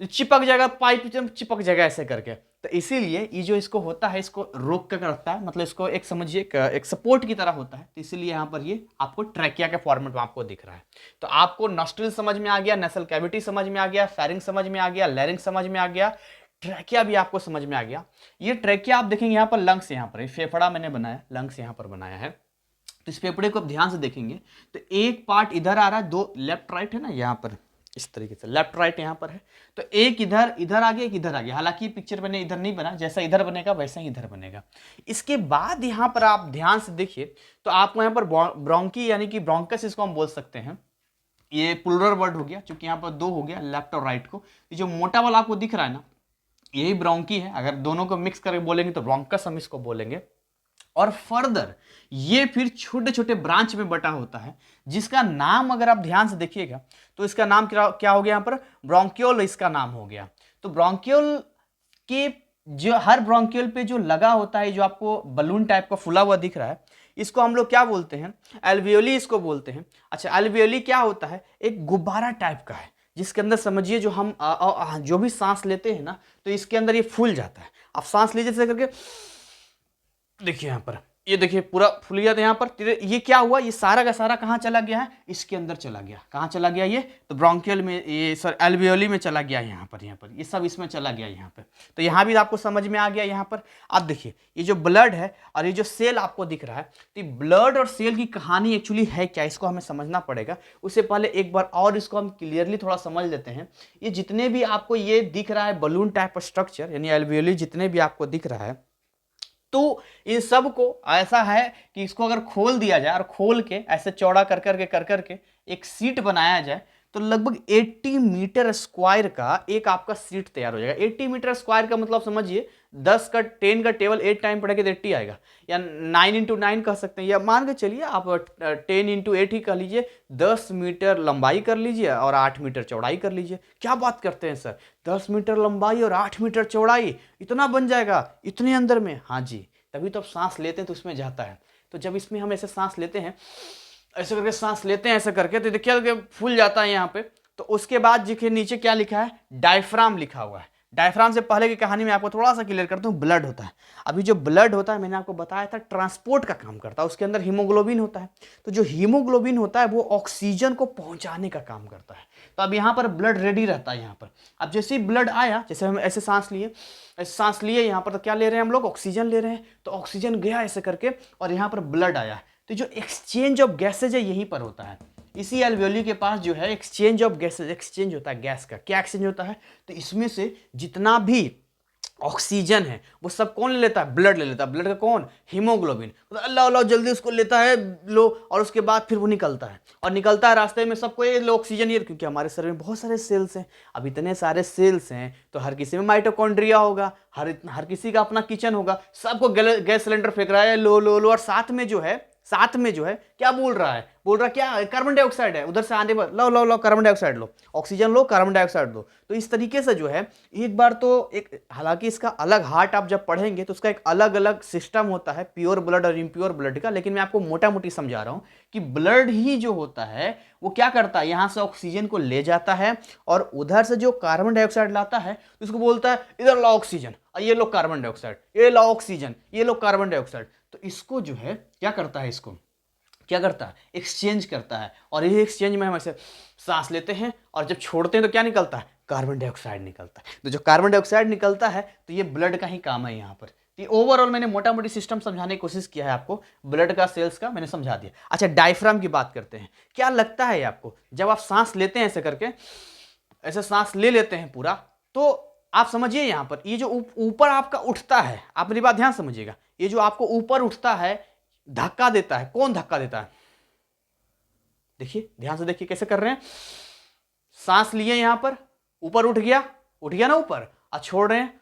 चिपक जाएगा, पाइप चिपक जाएगा ऐसे करके। तो इसीलिए ये जो इसको होता है, इसको रोक कर रखता है, मतलब इसको एक समझिए एक सपोर्ट की तरह होता है। तो इसीलिए यहाँ पर ये आपको ट्रैकिया के फॉर्मेट में आपको दिख रहा है। तो आपको नॉस्ट्रिल समझ में आ गया, नसल कैविटी समझ में आ गया, फेरिंग समझ में आ गया, लैरिंग समझ में आ गया, ट्रैकिया भी आपको समझ में आ गया। ये ट्रैकिया आप देखेंगे यहाँ पर लंग्स, यहाँ पर फेफड़ा मैंने बनाया, लंग्स यहाँ पर बनाया है। तो इस फेफड़े को आप ध्यान से देखेंगे तो एक पार्ट इधर आ रहा है, दो लेफ्ट राइट है ना, यहाँ पर इस तरीके से लेफ्ट राइट यहाँ पर है। तो एक इधर इधर आ गया, एक इधर आ गया। हालांकि पिक्चर मैंने इधर नहीं बना, जैसा इधर बनेगा वैसा ही इधर बनेगा। इसके बाद यहाँ पर आप ध्यान से देखिए तो आपको यहाँ पर ब्रोंकी यानी कि ब्रोंकस इसको हम बोल सकते हैं। ये प्लूरल वर्ड हो गया, क्योंकि यहाँ पर दो हो गया, लेफ्ट और राइट को। ये जो मोटा वाला आपको दिख रहा है ना, यही ब्रोंकी है। अगर दोनों को मिक्स करके बोलेंगे तो ब्रोंकस हम इसको बोलेंगे। और फर्दर ये फिर छोटे छोटे ब्रांच में बटा होता है, जिसका नाम अगर आप ध्यान से देखिएगा तो इसका नाम क्या हो गया, यहाँ पर ब्रोंकियोल इसका नाम हो गया। तो ब्रोंकियोल के जो हर ब्रोंकियोल पे जो लगा होता है, जो आपको बलून टाइप का फुला हुआ दिख रहा है, इसको हम लोग क्या बोलते हैं, एल्वियोली इसको बोलते हैं। अच्छा, एल्वियोली क्या होता है, एक गुब्बारा टाइप का है, जिसके अंदर समझिए जो हम जो भी सांस लेते हैं ना, तो इसके अंदर ये फूल जाता है। आप सांस लीजिए ऐसे करके, देखिए यहाँ पर, ये देखिए पूरा फूल गया था यहाँ पर। ये क्या हुआ, ये सारा का सारा कहाँ चला गया है, इसके अंदर चला गया। कहाँ चला गया ये, तो ब्रोंकियल में, ये सर एल्वियोली में चला गया, यहाँ पर ये सब इसमें चला गया यहाँ पे। तो यहाँ भी आपको समझ में आ गया। यहाँ पर आप देखिए, ये जो ब्लड है और ये जो सेल आपको दिख रहा है, तो ब्लड और सेल की कहानी एक्चुअली है क्या, इसको हमें समझना पड़ेगा। उससे पहले एक बार और इसको हम क्लियरली थोड़ा समझ लेते हैं। ये जितने भी आपको ये दिख रहा है बलून टाइप स्ट्रक्चर, यानी एल्वियोली जितने भी आपको दिख रहा है, तो इन सब को ऐसा है कि इसको अगर खोल दिया जाए और खोल के ऐसे चौड़ा कर करके एक सीट बनाया जाए, तो लगभग 80 मीटर स्क्वायर का एक आपका सीट तैयार हो जाएगा। 80 मीटर स्क्वायर का मतलब समझिए 10 का टेबल 8 टाइम पढ़ेंगे तो 80 आएगा, या 9x9 कह सकते हैं, या मान के चलिए आप 10x8 ही कह लीजिए। 10 मीटर लंबाई कर लीजिए और 8 मीटर चौड़ाई कर लीजिए। क्या बात करते हैं सर, 10 मीटर लंबाई और 8 मीटर चौड़ाई, इतना बन जाएगा इतने अंदर में? हाँ जी, तभी तो आप सांस लेते हैं तो उसमें जाता है। तो जब इसमें हम ऐसे सांस लेते हैं, ऐसे करके सांस लेते हैं ऐसे करके, तो देखिए फूल जाता है यहाँ पे। तो उसके बाद देखिए नीचे क्या लिखा है, डायफ्राम लिखा हुआ है। डायफ्राम से पहले की कहानी में आपको थोड़ा सा क्लियर करता हूँ। ब्लड होता है, अभी जो ब्लड होता है मैंने आपको बताया था ट्रांसपोर्ट का काम करता है, उसके अंदर हीमोग्लोबिन होता है। तो जो हीमोग्लोबिन होता है वो ऑक्सीजन को पहुंचाने का काम करता है। तो अब यहाँ पर ब्लड रेडी रहता है यहाँ पर। अब जैसे ही ब्लड आया, जैसे हम ऐसे सांस लिए, ऐसे सांस लिए यहाँ पर, तो क्या ले रहे हैं हम लोग, ऑक्सीजन ले रहे हैं। तो ऑक्सीजन गया ऐसे करके और यहाँ पर ब्लड आया। तो जो एक्सचेंज ऑफ गैसेज है यहीं पर होता है, इसी एल्वेोली के पास जो है एक्सचेंज ऑफ गैसेज, एक्सचेंज होता है गैस का। क्या एक्सचेंज होता है, तो इसमें से जितना भी ऑक्सीजन है वो सब कौन ले लेता है, ब्लड ले लेता है। ब्लड का कौन, हीमोग्लोबिन। तो अल्लाह अल्लाह जल्दी उसको लेता है लो, और उसके बाद फिर वो निकलता है, और निकलता है रास्ते में सबको ये लो ऑक्सीजन ये, क्योंकि हमारे शरीर में बहुत सारे सेल्स हैं। अब इतने सारे सेल्स हैं तो हर किसी में माइटोकॉन्ड्रिया होगा, हर किसी का अपना किचन होगा, सबको गैस सिलेंडर फेंक रहा है लो लो लो, और साथ में जो है क्या बोल रहा है, क्या कार्बन डाइऑक्साइड है, उधर से आने पर लो लो लो कार्बन डाइऑक्साइड लो, ऑक्सीजन लो कार्बन डाइऑक्साइड लो। तो इस तरीके से जो है एक बार तो एक, हालांकि इसका अलग हार्ट आप जब पढ़ेंगे तो उसका एक अलग अलग सिस्टम होता है प्योर ब्लड और इम्प्योर ब्लड का, लेकिन मैं आपको मोटा मोटी समझा रहा हूं कि ब्लड ही जो होता है वो क्या करता है, यहां से ऑक्सीजन को ले जाता है और उधर से जो कार्बन डाइऑक्साइड लाता है तो उसको बोलता है इधर लो ऑक्सीजन, ये लो कार्बन डाइऑक्साइड, ये लो ऑक्सीजन, ये लो कार्बन डाइऑक्साइड। तो इसको जो है क्या करता है, इसको क्या करता है, एक्सचेंज करता है। और ये एक्सचेंज में हम ऐसे सांस लेते हैं और जब छोड़ते हैं तो क्या निकलता है, कार्बन डाइऑक्साइड निकलता है। तो जो कार्बन डाइऑक्साइड निकलता है तो ये ब्लड का ही काम है यहाँ पर। ये ओवरऑल मैंने मोटा मोटी सिस्टम समझाने की कोशिश किया है आपको, ब्लड का सेल्स का मैंने समझा दिया। अच्छा, डायफ्राम की बात करते हैं। क्या लगता है आपको, जब आप सांस लेते हैं ऐसे करके, ऐसे सांस ले लेते हैं पूरा, तो आप समझिए यहाँ पर ये जो ऊपर आपका उठता है, आप मेरी बात ध्यान समझिएगा, ये जो आपको ऊपर उठता है धक्का देता है, कौन धक्का देता है, देखिए ध्यान से देखिए कैसे कर रहे हैं। सांस लिए यहां पर, ऊपर उठ गया ना ऊपर, और छोड़ रहे हैं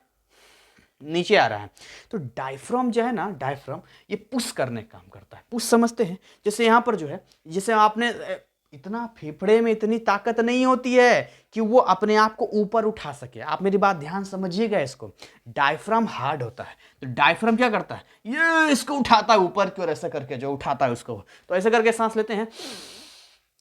नीचे आ रहा है। तो डायफ्राम जो है ना, डायफ्राम ये पुश करने का काम करता है। पुश समझते हैं, जैसे यहां पर जो है, जैसे आपने इतना फेफड़े में इतनी ताकत नहीं होती है कि वो अपने आप को ऊपर उठा सके। आप मेरी बात ध्यान समझिएगा, इसको डायफ्राम हार्ड होता है। तो डायफ्राम क्या करता है, ये इसको उठाता है ऊपर की ओर, ऐसा करके जो उठाता है उसको। तो ऐसे करके सांस लेते हैं,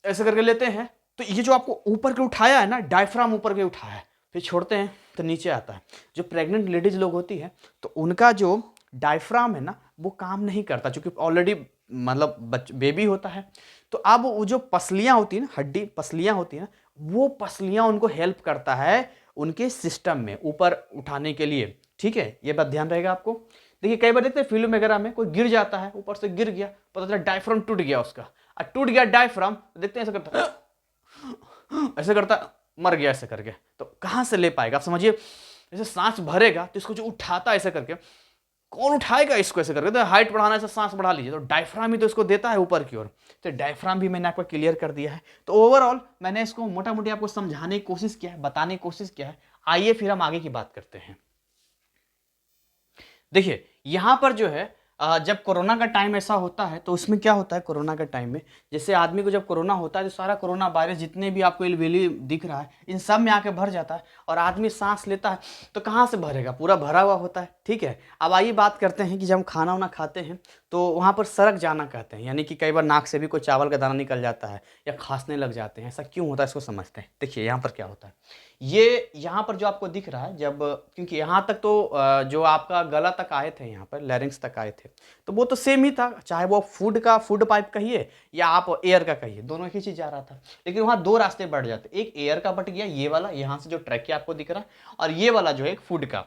ऐसे करके लेते हैं, तो ये जो आपको ऊपर के उठाया है ना, डायफ्राम ऊपर के उठाया है, फिर छोड़ते हैं तो नीचे आता है। जो प्रेग्नेंट लेडीज लोग होती है तो उनका जो डायफ्राम है ना वो काम नहीं करता, क्योंकि ऑलरेडी मतलब बेबी होता है। तो अब वो जो पसलियां होती है ना, हड्डी पसलियां होती है ना, वो पसलियां उनको हेल्प करता है उनके सिस्टम में ऊपर उठाने के लिए। ठीक है, ये बात ध्यान रहेगा आपको। देखिए कई बार देखते हैं फिल्म वगैरह में कोई गिर जाता है, ऊपर से गिर गया, पता चला डायफ्राम टूट गया उसका, और टूट गया डायफ्राम, देखते हैं ऐसा करता ऐसे करता, मर गया ऐसे करके। तो कहां से ले पाएगा, आप समझिए। जैसे सांस भरेगा तो इसको जो उठाता है ऐसे करके, कौन उठाएगा इसको ऐसे करके, तो हाइट बढ़ाना है, सांस बढ़ा लीजिए, तो डायफ्राम ही तो इसको देता है ऊपर की ओर। तो डायफ्राम भी मैंने आपको क्लियर कर दिया है। तो ओवरऑल मैंने इसको मोटा मोटी आपको समझाने की कोशिश किया है, बताने की कोशिश किया है। आइए फिर हम आगे की बात करते हैं। देखिए यहां पर जो है जब कोरोना का टाइम ऐसा होता है तो उसमें क्या होता है, कोरोना का टाइम में जैसे आदमी को जब कोरोना होता है तो सारा कोरोना वायरस जितने भी आपको एल्वेली दिख रहा है इन सब में आके भर जाता है, और आदमी सांस लेता है तो कहाँ से भरेगा, पूरा भरा हुआ होता है। ठीक है, अब आइए बात करते हैं कि जब हम खाना वाना खाते हैं तो वहाँ पर सड़क जाना कहते हैं, यानी कि कई बार नाक से भी कोई चावल का दाना निकल जाता है या खांसने लग जाते हैं। ऐसा क्यों होता है इसको समझते हैं। देखिए यहाँ पर क्या होता है, ये यहाँ पर जो आपको दिख रहा है, जब क्योंकि यहाँ तक तो जो आपका गला तक आए थे, यहाँ पर लैरिंग्स तक आए थे, तो वो तो सेम ही था, चाहे वो फूड पाइप कहिए या आप एयर का कहिए, दोनों एक ही चीज जा रहा था। लेकिन वहाँ दो रास्ते बढ़ जाते, एक एयर का बट गया, ये वाला यहाँ से जो ट्रैकिया आपको दिख रहा है, और ये वाला जो है एक फूड का,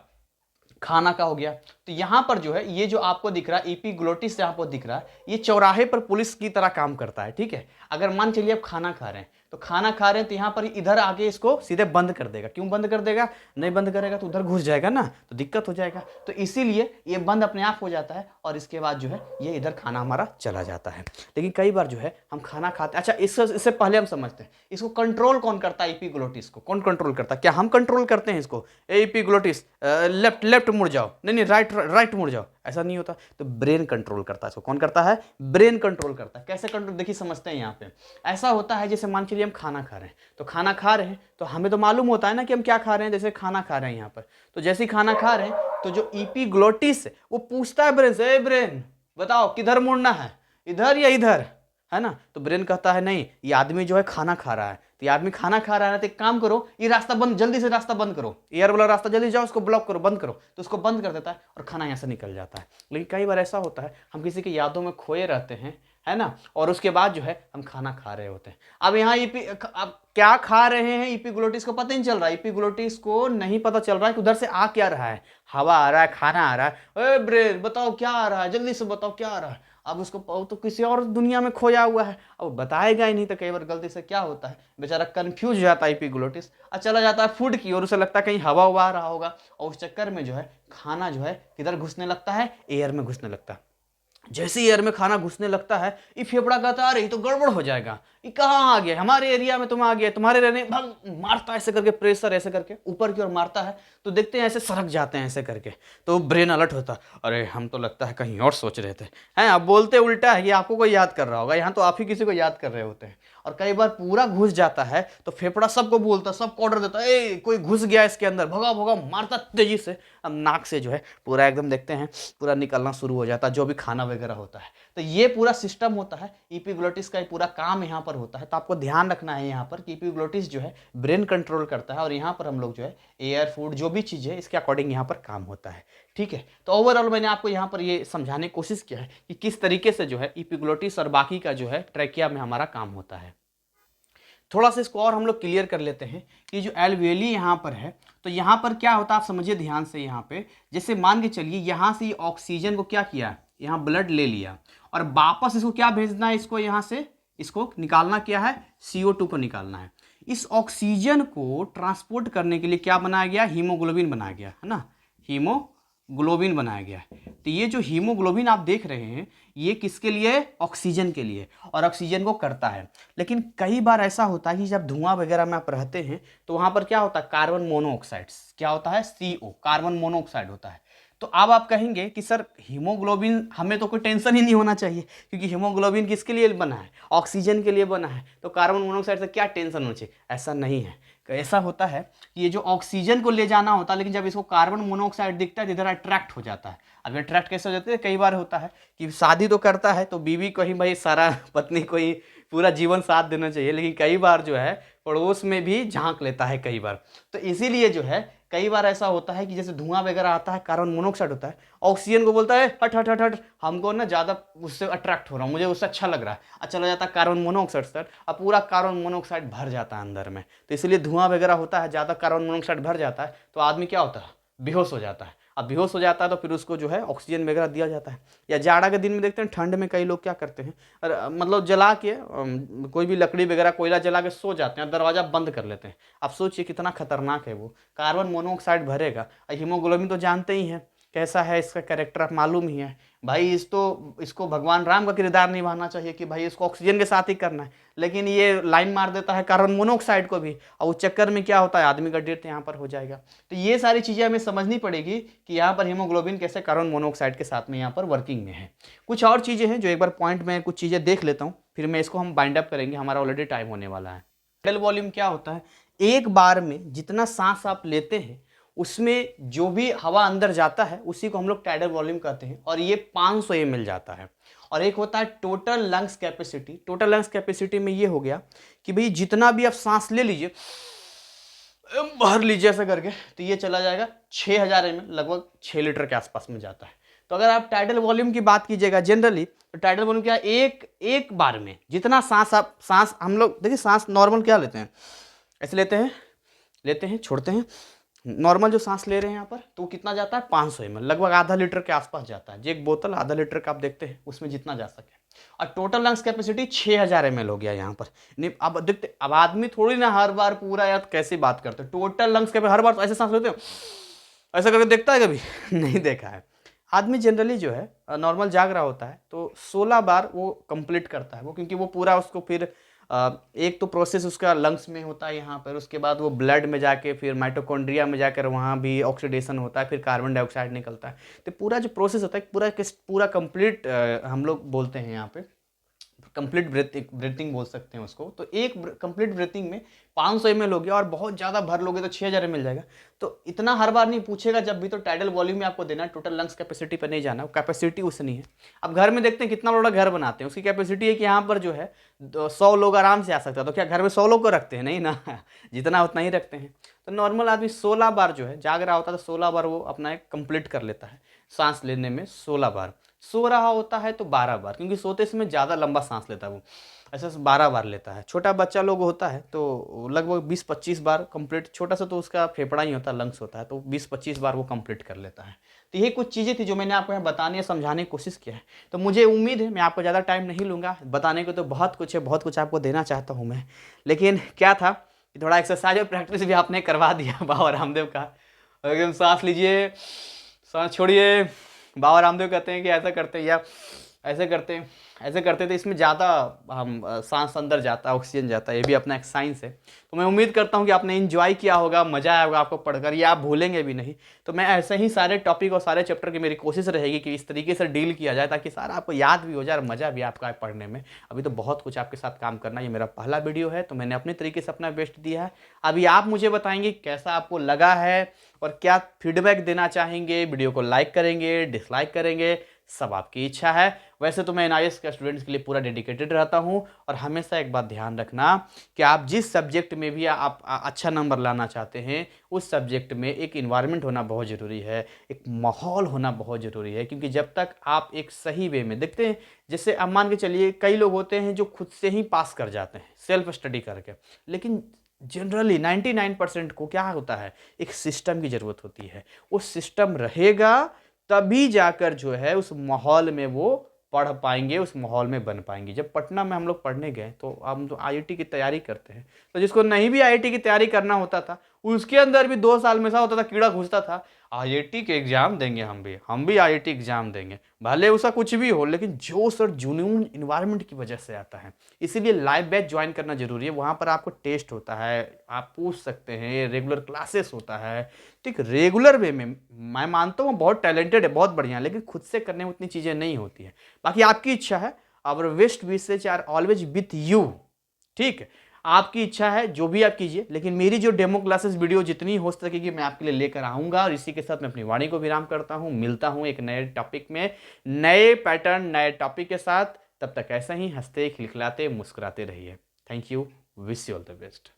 खाना का हो गया। तो यहां पर जो है ये जो आपको दिख रहा है एपिग्लोटिस आपको दिख रहा है, ये चौराहे पर पुलिस की तरह काम करता है। ठीक है, अगर मान चलिए आप खाना खा रहे हैं तो तो यहां पर इधर आके इसको सीधे बंद कर देगा। क्यों बंद कर देगा, नहीं बंद करेगा तो उधर घुस जाएगा ना, तो दिक्कत हो जाएगा। तो इसीलिए ये बंद अपने आप हो जाता है और इसके बाद जो है ये इधर खाना हमारा चला जाता है। लेकिन कई बार जो है हम खाना खाते हैं, अच्छा इससे पहले हम समझते हैं इसको कंट्रोल कौन करता है, एपिग्लोटिस को कौन कंट्रोल करता है, क्या हम कंट्रोल करते हैं इसको, एपिग्लोटिस लेफ्ट मुड़ जाओ, नहीं राइट मुड़ जाओ, ऐसा नहीं होता। तो ब्रेन कंट्रोल करता है इसको, कौन करता है, ब्रेन कंट्रोल करता है। कैसे कंट्रोल, देखिए समझते हैं। यहाँ पे ऐसा होता है जैसे मान चलिए हम खाना खा रहे हैं, तो खाना खा रहे हैं तो हमें तो मालूम होता है ना कि हम क्या खा रहे हैं, जैसे खाना खा रहे हैं यहाँ पर, तो जैसे ही खाना खा रहे हैं तो जो एपिग्लोटिस है वो पूछता है ब्रेन से, ब्रेन बताओ किधर मुड़ना है, इधर या इधर, है ना। तो ब्रेन कहता है नहीं, ये आदमी जो है खाना खा रहा है, तो ये आदमी खाना खा रहा है ना, तो एक काम करो, ये रास्ता बंद, जल्दी से रास्ता बंद करो, एयर वाला रास्ता जल्दी जाओ, उसको ब्लॉक करो, बंद करो। तो उसको बंद कर देता है और खाना यहाँ से निकल जाता है। लेकिन कई बार ऐसा होता है हम किसी की यादों में खोए रहते हैं, है ना, और उसके बाद जो है हम खाना खा रहे होते हैं। अब यहाँ अब क्या खा रहे हैं, इपिग्लोटिस को पता नहीं चल रहा है, इपिग्लोटिस को नहीं पता चल रहा है कि उधर से आ क्या रहा है, हवा आ रहा है, खाना आ रहा है, ए ब्रेन बताओ क्या आ रहा है, जल्दी से बताओ क्या आ रहा है। अब उसको तो किसी और दुनिया में खोया हुआ है, अब बताएगा ही नहीं, तो कई बार गलती से क्या होता है, बेचारा कंफ्यूज हो जाता है इपिग्लोटिस, और चला जाता है फूड की और उसे लगता है कहीं हवा हुआ आ रहा होगा, और उस चक्कर में जो है खाना जो है किधर घुसने लगता है, एयर में घुसने लगता है। जैसे ही एयर में खाना घुसने लगता है, ये फेफड़ा कहता है अरे ये तो गड़बड़ हो जाएगा, ये कहाँ आ गया, हमारे एरिया में तुम आ गया, तुम्हारे रहने भाग, मारता है ऐसे करके, प्रेशर ऐसे करके ऊपर की ओर मारता है, तो देखते हैं ऐसे सरक जाते हैं ऐसे करके। तो ब्रेन अलर्ट होता है, अरे हम तो लगता है कहीं और सोच रहे थे, हैं अब बोलते उल्टा है कि आपको कोई याद कर रहा होगा, यहाँ तो आप ही किसी को याद कर रहे होते हैं। और कई बार पूरा घुस जाता है तो फेफड़ा सबको बोलता है, सबको ऑर्डर देता है, ए कोई घुस गया इसके अंदर, भगा भगा, मारता तेजी से। अब नाक से जो है पूरा एकदम देखते हैं पूरा निकलना शुरू हो जाता है जो भी खाना वगैरह होता है। तो ये पूरा सिस्टम होता है, इपिग्लोटिस का पूरा काम यहाँ पर होता है। तो आपको ध्यान रखना है यहाँ पर कि इपिग्लोटिस जो है ब्रेन कंट्रोल करता है, और यहाँ पर हम लोग जो है एयर, फूड, जो भी चीज़ है इसके अकॉर्डिंग यहाँ पर काम होता है। ठीक है, तो ओवरऑल मैंने आपको यहाँ पर ये समझाने की कोशिश किया है कि किस तरीके से जो है इपिग्लोटिस और बाकी का जो है ट्रैकिया में हमारा काम होता है। थोड़ा सा इसको और हम लोग क्लियर कर लेते हैं कि जो एल्वेली यहाँ पर है, तो यहाँ पर क्या होता है आप समझिए ध्यान से। यहाँ पे जैसे मान के चलिए यहाँ से ऑक्सीजन को क्या किया, यहाँ ब्लड ले लिया और वापस इसको क्या भेजना है, इसको यहाँ से इसको निकालना क्या है, CO2 को निकालना है। इस ऑक्सीजन को ट्रांसपोर्ट करने के लिए क्या बनाया गया, हीमोग्लोबिन बनाया गया, है ना, हीमोग्लोबिन बनाया गया है। तो ये जो हीमोग्लोबिन आप देख रहे हैं ये किसके लिए, ऑक्सीजन के लिए, और ऑक्सीजन को करता है। लेकिन कई बार ऐसा होता है कि जब धुआं वगैरह में आप रहते हैं तो वहाँ पर क्या होता है, कार्बन मोनोऑक्साइड, क्या होता है, CO, कार्बन मोनोऑक्साइड होता है। तो अब आप कहेंगे कि सर हीमोग्लोबिन हमें तो कोई टेंशन ही नहीं होना चाहिए, क्योंकि हीमोग्लोबिन किसके लिए बना है, ऑक्सीजन के लिए बना है, तो कार्बन मोनोऑक्साइड से क्या टेंशन होनी चाहिए। ऐसा नहीं है, ऐसा होता है कि ये जो ऑक्सीजन को ले जाना होता है, लेकिन जब इसको कार्बन मोनोऑक्साइड दिखता है तो इधर अट्रैक्ट हो जाता है। अब अट्रैक्ट कैसे हो जाते हैं, कई बार होता है कि शादी तो करता है तो बीवी को ही भाई सारा, पत्नी को ही पूरा जीवन साथ देना चाहिए, लेकिन कई बार जो है पड़ोस में भी झांक लेता है कई बार। तो इसीलिए जो है कई बार ऐसा होता है कि जैसे धुआं वगैरह आता है, कार्बन मोनोऑक्साइड होता है, ऑक्सीजन को बोलता है हट हट हट हट, हमको ना ज़्यादा उससे अट्रैक्ट हो रहा हूँ, मुझे उससे अच्छा लग रहा है, अच्छा चला जाता है कार्बन मोनोऑक्साइड सर, अब पूरा कार्बन मोनोऑक्साइड भर जाता है अंदर में। तो इसलिए धुआं वगैरह होता है, ज़्यादा कार्बन मोनोऑक्साइड भर जाता है तो आदमी क्या होता है, बेहोश हो जाता है। अब बेहोश हो जाता है तो फिर उसको जो है ऑक्सीजन वगैरह दिया जाता है। या जाड़ा के दिन में देखते हैं, ठंड में कई लोग क्या करते हैं, मतलब जला के कोई भी लकड़ी वगैरह कोयला जला के सो जाते हैं, दरवाज़ा बंद कर लेते हैं। अब सोचिए कितना खतरनाक है वो, कार्बन मोनोऑक्साइड भरेगा। हीमोग्लोबिन तो जानते ही हैं कैसा है, इसका कैरेक्टर आप मालूम ही है भाई। इसको भगवान राम का किरदार निभाना चाहिए कि भाई इसको ऑक्सीजन के साथ ही करना है, लेकिन ये लाइन मार देता है कार्बन मोनोऑक्साइड को भी, और उस चक्कर में क्या होता है, आदमी का डेथ यहाँ पर हो जाएगा। तो ये सारी चीज़ें हमें समझनी पड़ेगी कि यहाँ पर हीमोग्लोबिन कैसे कार्बन मोनोऑक्साइड के साथ में यहाँ पर वर्किंग में है। कुछ और चीज़ें हैं जो एक बार पॉइंट में कुछ चीज़ें देख लेता हूँ, फिर मैं इसको हम बाइंड अप करेंगे, हमारा ऑलरेडी टाइम होने वाला है। टाइडल वॉल्यूम क्या होता है, एक बार में जितना सांस आप लेते हैं उसमें जो भी हवा अंदर जाता है उसी को हम लोग टाइडल वॉल्यूम कहते हैं, और ये 500 ml जाता है। और एक होता है total lungs capacity. Total lungs capacity में ये हो गया कि भाई जितना भी आप सांस ले लीजिए, भर लीजिए ऐसा करके, तो ये चला जाएगा 6000 ml, लगभग 6 लीटर के आसपास में जाता है। तो अगर आप टाइडल वॉल्यूम की बात कीजिएगा जनरली, तो टाइडल वॉल्यूम क्या, एक बार में जितना सांस हम लोग देखिए, सांस नॉर्मल क्या लेते हैं, ऐसे लेते हैं छोड़ते हैं, नॉर्मल जो सांस ले रहे हैं यहाँ पर, तो वो कितना जाता है, 500 ml, लगभग आधा लीटर के आसपास जाता है। जो एक बोतल आधा लीटर का आप देखते हैं उसमें जितना जा सके। और टोटल लंग्स कैपेसिटी 6000 ml हो गया यहाँ पर। नहीं अब देखते, अब आदमी थोड़ी ना हर बार पूरा, यार कैसी बात करते हैं, टोटल लंग्स कैपेसिटी हर बार तो ऐसे सांस लेते हो, ऐसा करके देखता है कभी नहीं देखा है। आदमी जनरली जो है नॉर्मल जाग रहा होता है तो 16 बार वो कंप्लीट करता है वो, क्योंकि वो पूरा उसको फिर एक तो प्रोसेस उसका लंग्स में होता है यहाँ पर, उसके बाद वो ब्लड में जाके फिर माइटोकॉन्ड्रिया में जाकर वहाँ भी ऑक्सीडेशन होता है, फिर कार्बन डाइऑक्साइड निकलता है। तो पूरा जो प्रोसेस होता है पूरा कंप्लीट हम लोग बोलते हैं यहाँ पे कंप्लीट ब्रीथिंग बोल सकते हैं उसको। तो एक कंप्लीट ब्रीथिंग में 500 ml हो गया, और बहुत ज़्यादा भर लोगे तो 6000 मिल जाएगा। तो इतना हर बार नहीं पूछेगा, जब भी तो टाइडल वॉल्यूम में आपको देना है, टोटल लंग्स कैपेसिटी पर नहीं जाना, कैपेसिटी उतनी है। अब घर में देखते हैं कितना बड़ा घर बनाते हैं, उसकी कैपेसिटी है कि यहाँ पर जो है 100 लोग आराम से आ सकता है। तो क्या घर में 100 लोग को रखते हैं? नहीं ना जितना उतना ही रखते हैं। तो नॉर्मल आदमी 16 बार जो है जाग रहा होता है, तो 16 बार वो अपना एक कंप्लीट कर लेता है सांस लेने में। 16 बार सो रहा होता है तो 12 बार, क्योंकि सोते समय ज़्यादा लंबा सांस लेता है वो, ऐसा 12 बार लेता है। छोटा बच्चा लोग होता है तो लगभग 20-25 बार कंप्लीट, छोटा सा तो उसका फेफड़ा ही होता है, लंग्स होता है, तो 20-25 बार वो कंप्लीट कर लेता है। तो ये कुछ चीज़ें थी जो मैंने आपको यहाँ बताने या समझाने की कोशिश किया है। तो मुझे उम्मीद है मैं आपको ज़्यादा टाइम नहीं लूँगा, बताने को तो बहुत कुछ है, बहुत कुछ आपको देना चाहता हूँ मैं, लेकिन क्या था कि थोड़ा एक्सरसाइज और प्रैक्टिस भी आपने करवा दिया बाबा रामदेव का। एकदम सांस लीजिए, सांस छोड़िए। बाबा रामदेव कहते हैं कि ऐसा करते हैं या ऐसे करते हैं, ऐसे करते थे, इसमें ज़्यादा हम सांस अंदर जाता है, ऑक्सीजन जाता है, ये भी अपना एक साइंस है। तो मैं उम्मीद करता हूँ कि आपने इन्जॉय किया होगा, मज़ा आया होगा आपको पढ़कर, ये आप भूलेंगे भी नहीं। तो मैं ऐसे ही सारे टॉपिक और सारे चैप्टर की मेरी कोशिश रहेगी कि इस तरीके से डील किया जाए, ताकि सारा आपको याद भी हो जाए और मज़ा भी आपका आए पढ़ने में। अभी तो बहुत कुछ आपके साथ काम करना है, ये मेरा पहला वीडियो है, तो मैंने अपने तरीके से अपना बेस्ट दिया है। अभी आप मुझे बताएंगे कैसा आपको लगा है और क्या फीडबैक देना चाहेंगे, वीडियो को लाइक करेंगे, डिसलाइक करेंगे, सब आपकी इच्छा है। वैसे तो मैं एनआईएस के स्टूडेंट्स के लिए पूरा डेडिकेटेड रहता हूँ, और हमेशा एक बात ध्यान रखना कि आप जिस सब्जेक्ट में भी आप अच्छा नंबर लाना चाहते हैं, उस सब्जेक्ट में एक इन्वायरमेंट होना बहुत ज़रूरी है, एक माहौल होना बहुत ज़रूरी है। क्योंकि जब तक आप एक सही वे में देखते हैं, जैसे आप मान के चलिए कई लोग होते हैं जो खुद से ही पास कर जाते हैं सेल्फ स्टडी करके, लेकिन जनरली 99% को क्या होता है, एक सिस्टम की ज़रूरत होती है। वो सिस्टम रहेगा तभी जाकर जो है उस माहौल में वो पढ़ पाएंगे, उस माहौल में बन पाएंगे। जब पटना में हम लोग पढ़ने गए तो हम तो आईआईटी की तैयारी करते हैं, तो जिसको नहीं भी आईआईटी की तैयारी करना होता था, उसके अंदर भी 2 साल में ऐसा होता था, कीड़ा घुसता था, आईआईटी के एग्जाम देंगे, हम भी आईआईटी एग्जाम देंगे। भले उसका कुछ भी हो, लेकिन जोश और जुनून इन्वायरमेंट की वजह से आता है। इसीलिए लाइव बैच ज्वाइन करना जरूरी है। वहाँ पर आपको टेस्ट होता है, आप पूछ सकते हैं, रेगुलर क्लासेस होता है। ठीक, रेगुलर वे में मैं मानता हूँ बहुत टैलेंटेड है, बहुत बढ़िया, लेकिन खुद से करने में उतनी चीज़ें नहीं होती है। बाकी आपकी इच्छा है, our best wishes are always with you. ठीक है, आपकी इच्छा है, जो भी आप कीजिए, लेकिन मेरी जो डेमो क्लासेस वीडियो जितनी हो सकेगी मैं आपके लिए लेकर आऊँगा। और इसी के साथ मैं अपनी वाणी को विराम करता हूँ। मिलता हूँ एक नए टॉपिक में, नए पैटर्न, नए टॉपिक के साथ। तब तक ऐसा ही हंसते, खिलखिलाते, मुस्कुराते रहिए। Thank you, wish you all the best.